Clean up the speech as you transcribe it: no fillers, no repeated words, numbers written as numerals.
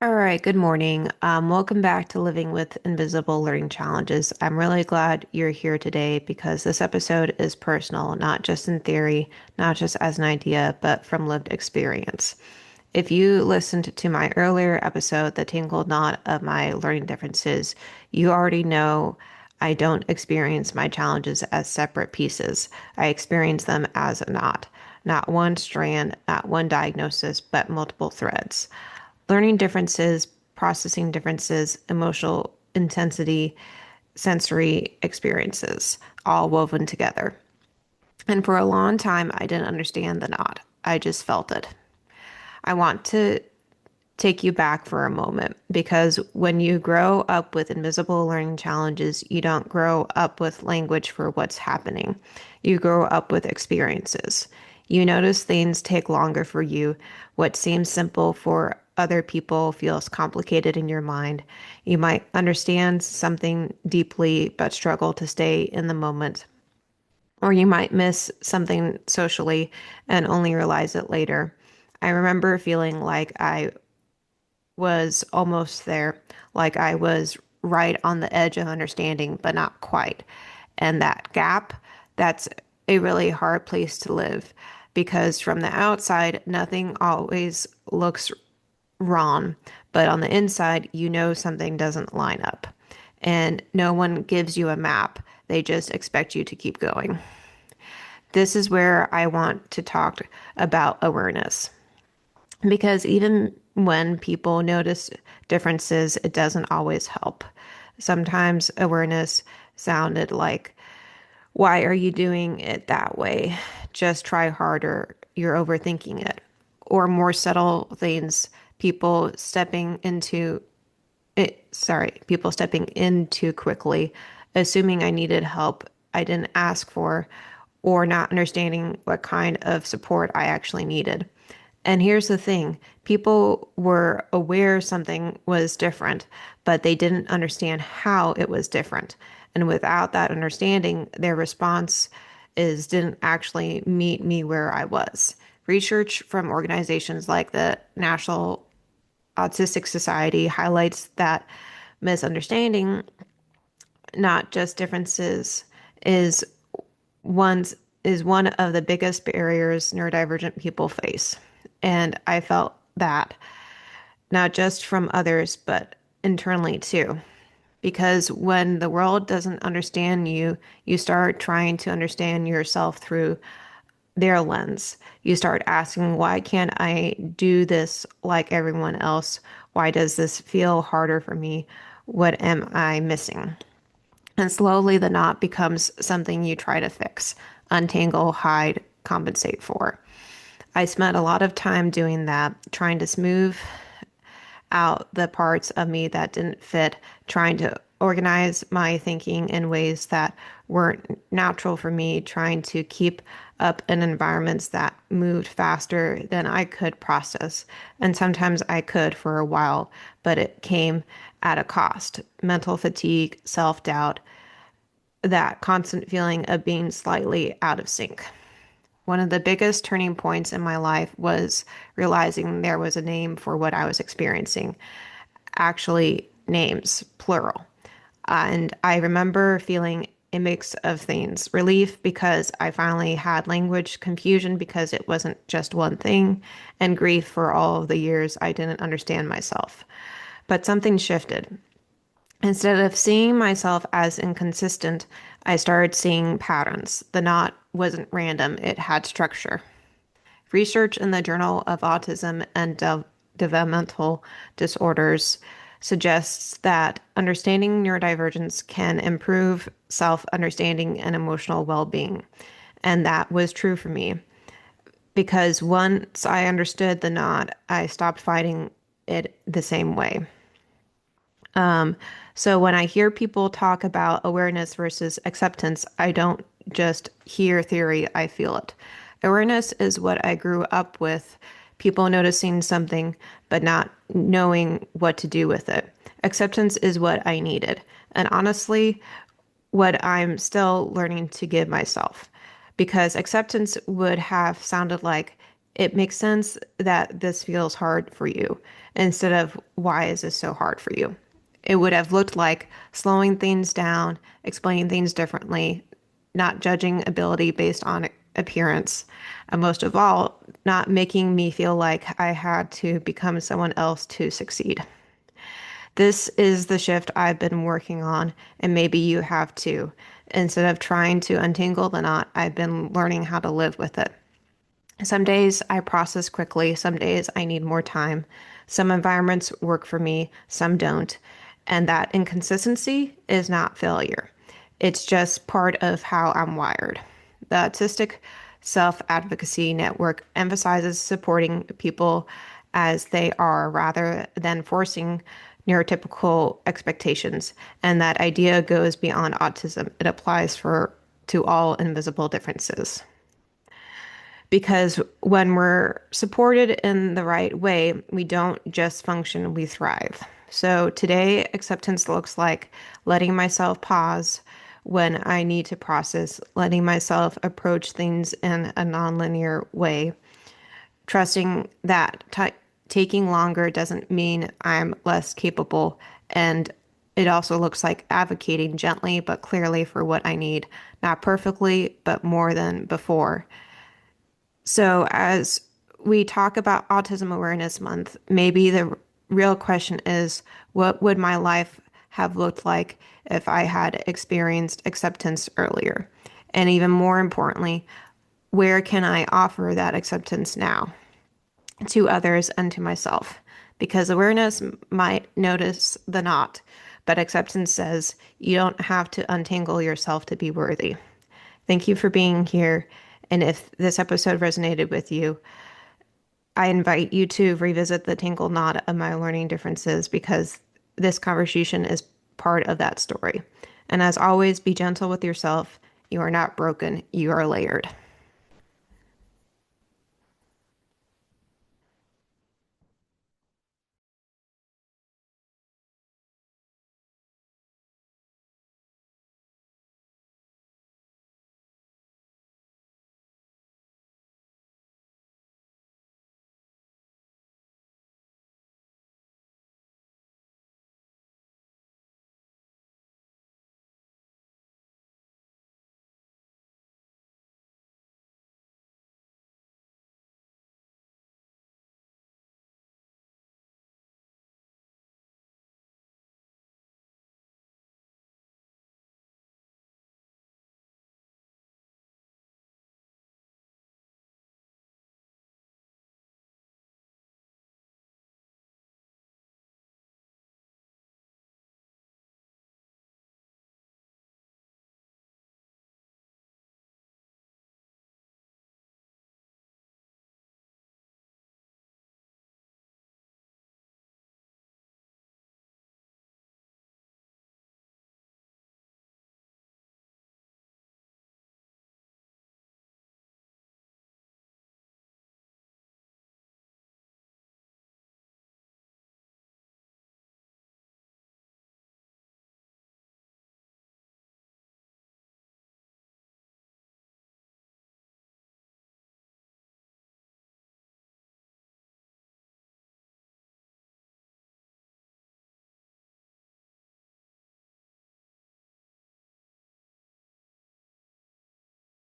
All right, good morning. Welcome back to Living with Invisible Learning Challenges. I'm really glad you're here today because this episode is personal, not just in theory, not just as an idea, but from lived experience. If you listened to my earlier episode, The Tangled Knot of My Learning Differences, you already know I don't experience my challenges as separate pieces. I experience them as a knot, not one strand, not one diagnosis, but multiple threads. Learning differences, processing differences, emotional intensity, sensory experiences, all woven together. And for a long time, I didn't understand the knot. I just felt it. I want to take you back for a moment because when you grow up with invisible learning challenges, you don't grow up with language for what's happening. You grow up with experiences. You notice things take longer for you. What seems simple for other people feels complicated in your mind. You might understand something deeply but struggle to stay in the moment. Or you might miss something socially and only realize it later. I remember feeling like I was almost there, like I was right on the edge of understanding, but not quite. And that gap, that's a really hard place to live because from the outside, nothing always looks wrong, but on the inside, you know something doesn't line up. And no one gives you a map, they just expect you to keep going. This is where I want to talk about awareness. Because even when people notice differences, it doesn't always help. Sometimes awareness sounded like, why are you doing it that way? Just try harder. You're overthinking it. Or more subtle things, people stepping in too quickly, assuming I needed help I didn't ask for, or not understanding what kind of support I actually needed. And here's the thing, people were aware something was different, but they didn't understand how it was different. And without that understanding, their response is didn't actually meet me where I was. Research from organizations like the National Autistic Society highlights that misunderstanding, not just differences, is one's is one of the biggest barriers neurodivergent people face. And I felt that not just from others, but internally too. Because when the world doesn't understand you, you start trying to understand yourself through their lens. You start asking, why can't I do this like everyone else? Why does this feel harder for me? What am I missing? And slowly the knot becomes something you try to fix, untangle, hide, compensate for. I spent a lot of time doing that, trying to smooth out the parts of me that didn't fit, trying to organize my thinking in ways that weren't natural for me, trying to keep up in environments that moved faster than I could process. And sometimes I could for a while, but it came at a cost. Mental fatigue, self doubt, that constant feeling of being slightly out of sync. One of the biggest turning points in my life was realizing there was a name for what I was experiencing. Actually, names, plural. And I remember feeling a mix of things relief because I finally had language, confusion because it wasn't just one thing, and grief for all of the years I didn't understand myself. But something shifted. Instead of seeing myself as inconsistent, I started seeing patterns. The knot wasn't random, it had structure. Research in the Journal of Autism and Developmental Disorders suggests that understanding neurodivergence can improve self understanding and emotional well being. And that was true for me because once I understood the knot, I stopped fighting it the same way. So when I hear people talk about awareness versus acceptance, I don't just hear theory, I feel it. Awareness is what I grew up with, people noticing something but not knowing what to do with it. Acceptance is what I needed, and honestly, what I'm still learning to give myself. Because acceptance would have sounded like it makes sense that this feels hard for you instead of why is this so hard for you? It would have looked like slowing things down, explaining things differently, not judging ability based on appearance, and most of all, not making me feel like I had to become someone else to succeed. This is the shift I've been working on, and maybe you have too. Instead of trying to untangle the knot, I've been learning how to live with it. Some days I process quickly, some days I need more time. Some environments work for me, some don't. And that inconsistency is not failure. It's just part of how I'm wired. The Autistic Self Advocacy Network emphasizes supporting people as they are rather than forcing neurotypical expectations. And that idea goes beyond autism. It applies to all invisible differences. Because when we're supported in the right way, we don't just function, we thrive. So today, acceptance looks like letting myself pause when I need to process, letting myself approach things in a nonlinear way, trusting that taking longer doesn't mean I'm less capable. And it also looks like advocating gently but clearly for what I need, not perfectly, but more than before. So, as we talk about Autism Awareness Month, maybe the real question is what would my life have looked like if I had experienced acceptance earlier? And even more importantly, where can I offer that acceptance now to others and to myself? Because awareness might notice the knot, but acceptance says you don't have to untangle yourself to be worthy. Thank you for being here. And if this episode resonated with you, I invite you to revisit the tangled knot of my learning differences because this conversation is part of that story. And as always, be gentle with yourself. You are not broken, you are layered.